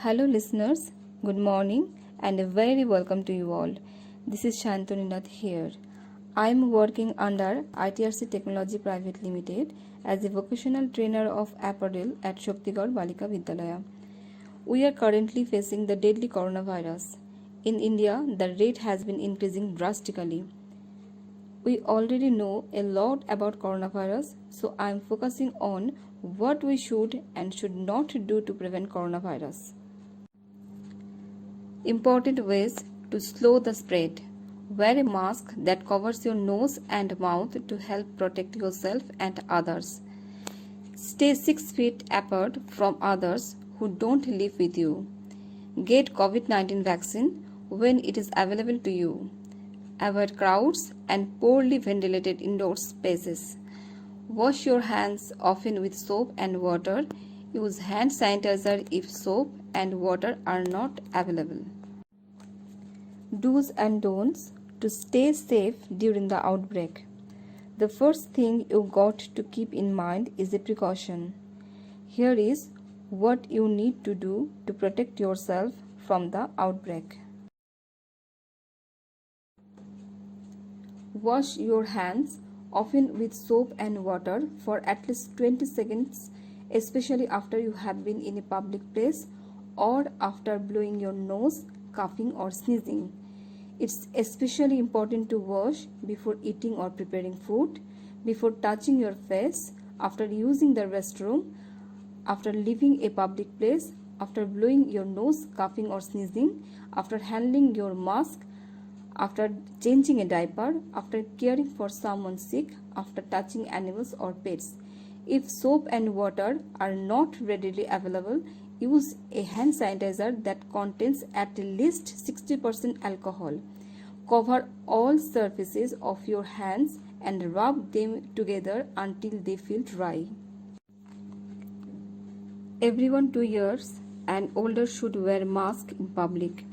Hello listeners, good morning and a very welcome to you all. This is Sayantani Nath here. I am working under ITRC Technology Private Limited as a vocational trainer of apparel at Shaktigarh Balika Vidyalaya. We are currently facing the deadly coronavirus. In India, the rate has been increasing drastically. We already know a lot about coronavirus, so I am focusing on what we should and should not do to prevent coronavirus. Important ways to slow the spread. Wear a mask that covers your nose and mouth to help protect yourself and others. Stay 6 feet apart from others who don't live with you. Get COVID-19 vaccine when it is available to you. Avoid crowds and poorly ventilated indoor spaces. Wash your hands often with soap and water. Use hand sanitizer if soap and water are not available. Do's and don'ts to stay safe during the outbreak. The first thing you got to keep in mind is a precaution. Here is what you need to do to protect yourself from the outbreak. Wash your hands often with soap and water for at least 20 seconds, especially after you have been in a public place or after blowing your nose, coughing or sneezing. It's especially important to wash before eating or preparing food, before touching your face, after using the restroom, after leaving a public place, after blowing your nose, coughing or sneezing, after handling your mask, after changing a diaper, after caring for someone sick, after touching animals or pets. If soap and water are not readily available, use a hand sanitizer that contains at least 60% alcohol. Cover all surfaces of your hands and rub them together until they feel dry. Everyone 2 years and older should wear mask in public.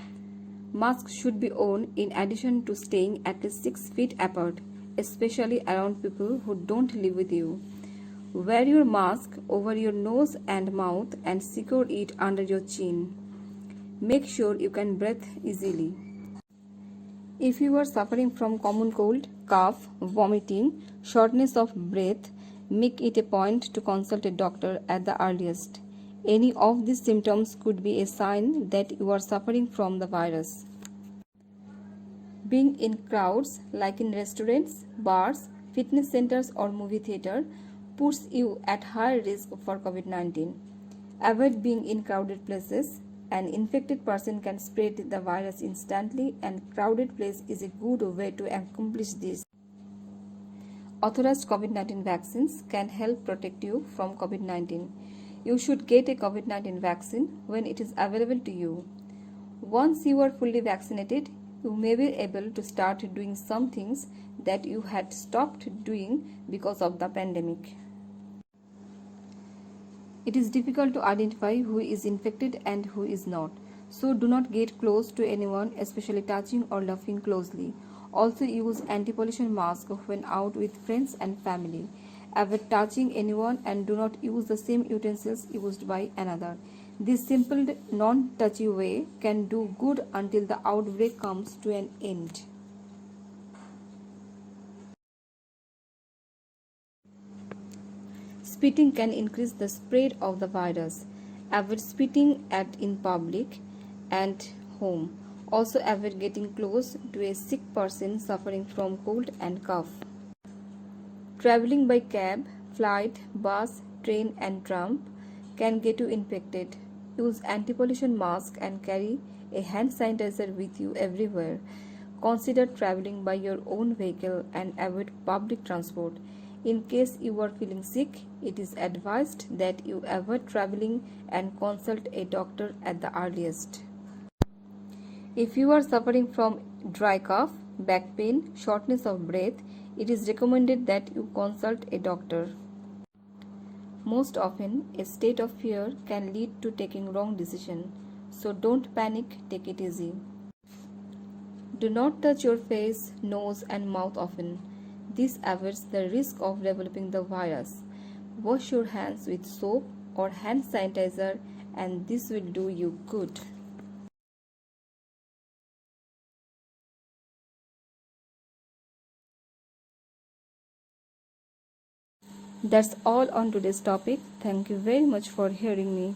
Masks should be worn in addition to staying at least 6 feet apart, especially around people who don't live with you. Wear your mask over your nose and mouth and secure it under your chin. Make sure you can breathe easily. If you are suffering from common cold, cough, vomiting, shortness of breath, make it a point to consult a doctor at the earliest. Any of these symptoms could be a sign that you are suffering from the virus. Being in crowds like in restaurants, bars, fitness centers or movie theater puts you at higher risk for COVID-19. Avoid being in crowded places. An infected person can spread the virus instantly and crowded place is a good way to accomplish this. Authorized COVID-19 vaccines can help protect you from COVID-19. You should get a COVID-19 vaccine when it is available to you. Once you are fully vaccinated, you may be able to start doing some things that you had stopped doing because of the pandemic. It is difficult to identify who is infected and who is not, so do not get close to anyone, especially touching or laughing closely. Also use anti-pollution mask when out with friends and family. Avoid touching anyone and do not use the same utensils used by another. This simple non-touchy way can do good until the outbreak comes to an end. Spitting can increase the spread of the virus. Avoid spitting in public and home. Also avoid getting close to a sick person suffering from cold and cough. Traveling by cab, flight, bus, train and tram can get you infected. Use anti-pollution mask and carry a hand sanitizer with you everywhere. Consider traveling by your own vehicle and avoid public transport. In case you are feeling sick, it is advised that you avoid traveling and consult a doctor at the earliest. If you are suffering from dry cough, back pain, shortness of breath, it is recommended that you consult a doctor. Most often, a state of fear can lead to taking wrong decisions, so don't panic, take it easy. Do not touch your face, nose and mouth often. This avoids the risk of developing the virus. Wash your hands with soap or hand sanitizer and this will do you good. That's all on today's topic. Thank you very much for hearing me.